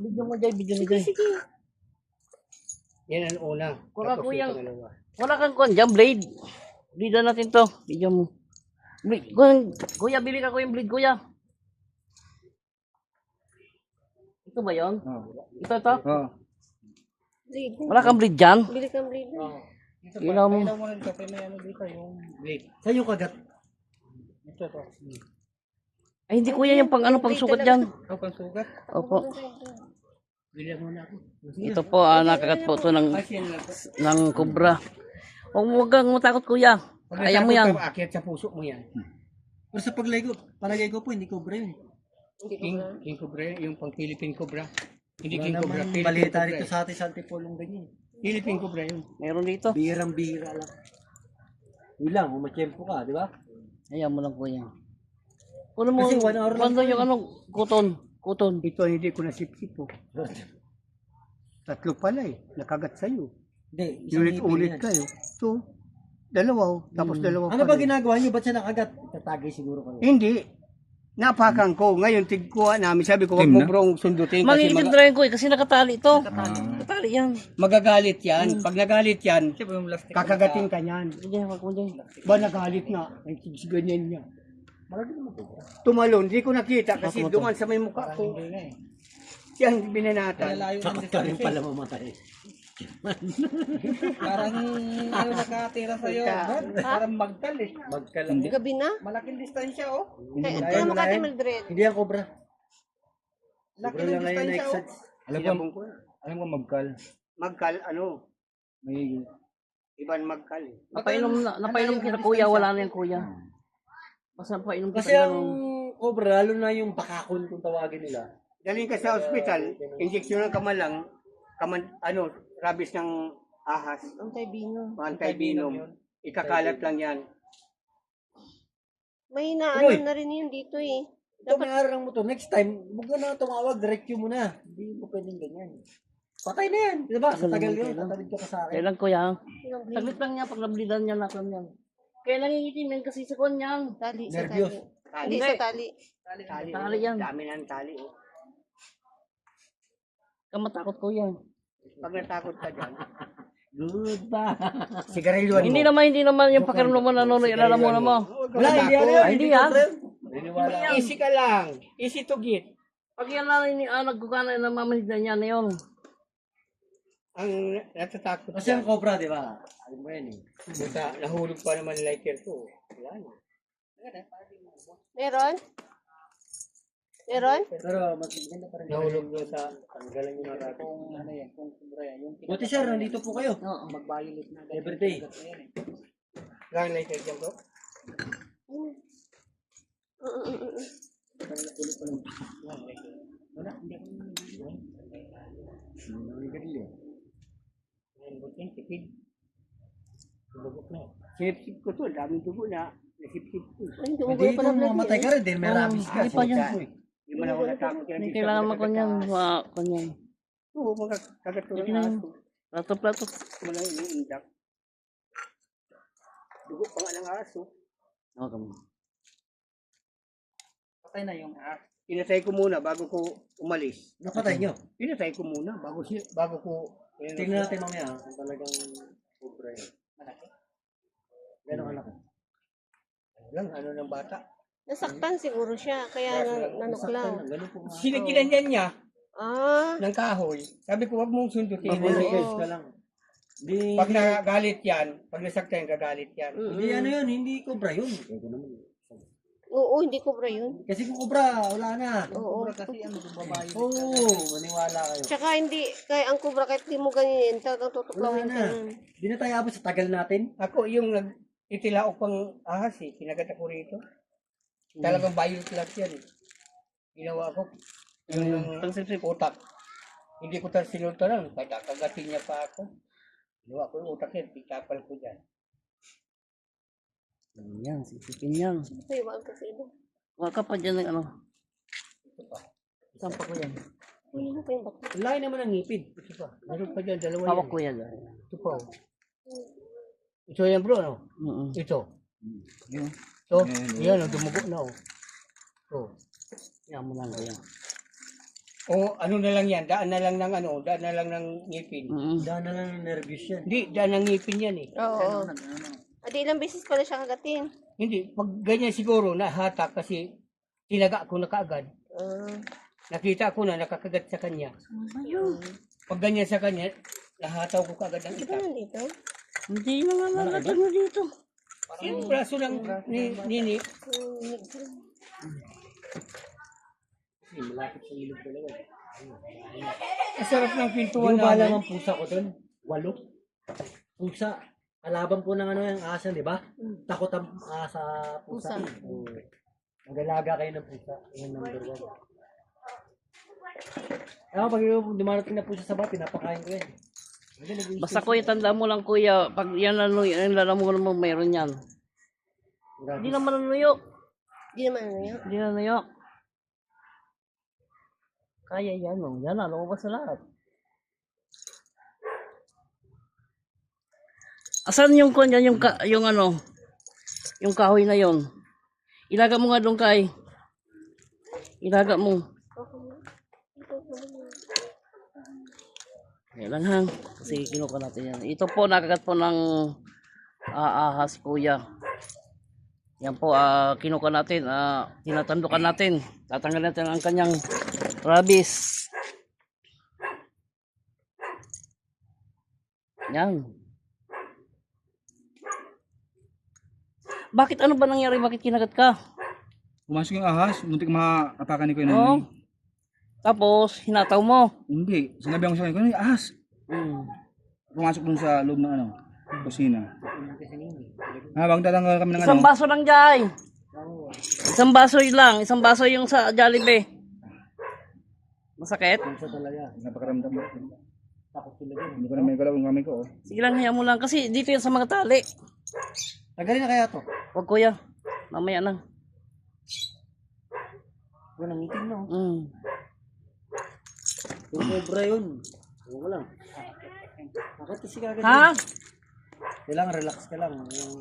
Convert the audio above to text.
Video mo dyan, video mo dyan. Sige. Yan ang una. Wala Tapos kuyang, yung pangalawa. wala kang kuhan dyan, blade. Blade na natin to. Video mo. Blade, kuya, bili ka ko yung blade, kuya. Ito ba yun? Ito? Blade. Wala kang blade dyan? Bili kang blade. Ito pa, Ilaw mo. ilaw mo rin ito. May ano dito yung blade. Sa'yo kagat. Ito to. Ay, hindi kuya yung pang ano, pang sugat dyan. Ito pang sugat. Opo. Bili mo na ako. Ito po, nakagat po ito ng, Kasi yan lang po. ng kubra. Huwag kang matakot kuya. Pag Kaya mo yan. natakot ka, akyat sa puso mo yan. Pero sa palagay ko po, hindi cobra yun. King Cobra, yung pang Philippine Cobra. Hindi Wala King Cobra, naman Philippine balita Cobra. rito sa atin sa Antipolong ganyan. Philippine Cobra yun. Meron dito. Bihirang-bihira lang. Yun lang, umatsyempo ka, di ba? Ayan mo lang kuya. Kuno mo, Kasi 1 hour lang kuno yung ano, kuton. Ito hindi ko nasipsip po. Tatlo pala eh. Nakagat sa'yo. Hindi, isang Ulit-ulit ngipin yan. kayo. So, dalawa. Tapos dalawa Ano pa ba rin. ginagawa niyo? Ba't siya nakagat? Tatagay siguro kayo. Hindi. Napakan ko. Ngayon, tigkuha namin. Sabi ko, wag mo brong sundutin kasi Mangiitindrahin ko kasi nakatali ito. Nakatali yan. magagalit yan. Pag nagalit yan, kakagating ka yan. Hindi, wag mo dyan. Ba nagalit na? Ang ganyan niya. Tumalon. Hindi ko nakita kasi duman sa may mukha ko. Siyang binanatan. Takot ka rin pala mamatay. Parang ano nakatira sa'yo. Parang magkal eh. Magkal. Gabi na? Malaking distansya oh. Kaya mo kati Mildred. Hindi yan cobra. Laki Cobra ng lang ngayon na distansya oh. exit. Alam ko magkal. Magkal, ano? May ibang magkal eh. Napainom kita kuya, wala na yung kuya. Basta napainom kita. Kasi ang cobra, lalo na yung pakakon kung tawagin nila. Galing ka sa ospital, injeksyon ng kamalang, rabies ng ahas, Antay-bino. anti-venom. Ikakalat lang yan. May Uy! naano na rin yun dito eh. Ito may araw ng motor. Next time, huwag ka na tumawag, direct mo na. Hindi mo pwedeng ganyan. Patay na yan. Di ba? Sa tagal yun, tatawid ka pa sa akin. Kailan kuya? Saglit lang niya, pag nablidan niya, nakan yan. Kaya nangingitim yan kasi sa kanyang. Tali sa Nervyos. tali. Hindi sa tali. Tali yan. Dami ng tali. Oh. Kamatakot kuya. Pag natakot ka dyan, Good ba? sigarilyoan mo. Hindi naman yung pakiramdam mo na ilalamunan mo. Wala, hindi yan yun. Hindi yan. Naniniwala. Easy ka lang. Easy to get. Pag yan na nagkukana na mamanhid na yun. Ang natatakot Kasi ang ka. cobra, di ba? Alam mo yan eh. Buta, nahulog pa naman lighter ko. Wala na. Meron? Meron? Pero mas maganda pa rin. Nahulog doon sa tanggalan yung natin. Ano yan? Kung sobra yan. Yung Buti sir, nandito po kayo. Oo. magbayilit na. Everyday. Lang lighter dyan ko. Yan, buti, tipid. Bubok na. Sinipsip ko to, daming dugo na. Nasipsip ko. Ay, hindi mo Hindi pa na kung mamatay ka rin, din may rabies ka. Hindi pa yan. Hindi mo na ako natakot. Hindi kailangan mo kanyan. Kanyan. Oo, mga kagatulong Hindi na. aso. Plato. Wala yung indak. Dugo pa nga ng aso. Okay. Patay na yung Pinatay ko muna bago ko umalis. Napatay nyo. Pinatay ko muna bago ko... Tingnan natin mamaya kung talagang cobra yun. Gano'ng kalaki? Lang, ano ng bata. Nasaktan siguro siya, kaya nanuklaw. Gano'n po nga. Sinikinanyan niya Ah, ng kahoy. Sabi ko, wag mong sundutin. Mag-guys ka lang. Hindi, Pag nagalit yan, pag nasaktan, gagalit yan. hindi ano yun, hindi cobra yun. Ito naman. oo, hindi cobra yun. Kasi kung cobra, wala na. Oo. kasi ano babae. Oo, maniwala kayo. Tsaka hindi, kaya ang cobra kahit di mo ganyan, talagang tutuklawin Wala ka na. nun. Di na tayo abot sa tagal natin. Ako, yung itilaok pang ahas eh, kinagat ako rito. Talagang violet lang yan eh. Ginawa ko, yung utak. Hindi ko tayo sinulta lang, kagatin niya pa ako. Ginawa ko yung utak yan, pitapal ko dyan. Yan, sisipin yan. Ay, wag kasi iba. Huwag ka pa dyan ng ano. Ito pa. Sampa ko yan. Hindi mo pa yung bato. Ang laki naman ang ngipin. Ito pa. Meron pa dyan, dalawa Hawak yan. ko yan. Ito pa. Oh. Ito yan bro, no? Ito. Ito. Yan, dumugo na oh. Ito. Yan mo lang kuya. O ano na lang yan, daan na lang ng ngipin. Daan na lang ng nervous yan. Hindi, daan ng ngipin yan eh. Oo. Adi ilang beses pala siya kagatin. Hindi, pag ganyan siguro, nahatak kasi tinaga ko na kaagad. Nakita ko na nakakagat sa kanya. Pag ganyan sa kanya, nahataw ko kaagad ang Di ba itak. nandito? Hindi naman nalagyan mo dito. Yung braso ng nini, masarap ng pintuan Yung bala namin. ng pusa ko doon, 8. Pusa. Kalaban po ng ano yung aso, di ba? Takot ang sa pusa. Oo. Mag-alaga kayo ng pusa. Yung number 1. Ako, pag yung dumarating na pusa sa bahay, pinapakain ko yan. Basta kuya, tanda mo lang kuya, pag yan yan lalamunan mo, mayroon yan. Hindi naman nanuyo. Di naman ano yun. Hindi nanuyo. Kaya yan o. Yan na, lumabas na lahat. Asan yung kanya, yung ano, yung kahoy na yon? Ilaga mo nga doon kay. Ilaga mo. Yan lang hang. Kasi kinuha natin yan. Ito po, nakagat po ng ahas kuya. Yan po, kinuha natin. Tinatandukan natin. Tatanggalin natin ang kanyang rabies. Yan. Bakit ano ba nangyari? Bakit kinagat ka? Pumasok yung ahas, muntik maapakan ni ko yun. Oo. Tapos, hinataw mo. Hindi, sinabi ko sa kanya, "Kuya, ahas." Pumasok dun sa loob ng kusina. Habang tatanggal kami ng Isang baso lang dyan. Isang baso yun lang. Isang baso yung sa Jollibee. Masakit? Pusa talaga. napakaramdam mo. Takot talaga. Hindi ko na may galaw yung kamay ko. Sige lang, hayaan mo lang. Kasi dito yan sa mga tali. Tagalin na kaya to? Huwag kuya. Mamaya na. Wala nang itim, no? Yung cobra yun. Huwag mo lang. Bakit kasi kagad? Ha? Kailangan relax ka lang. Yung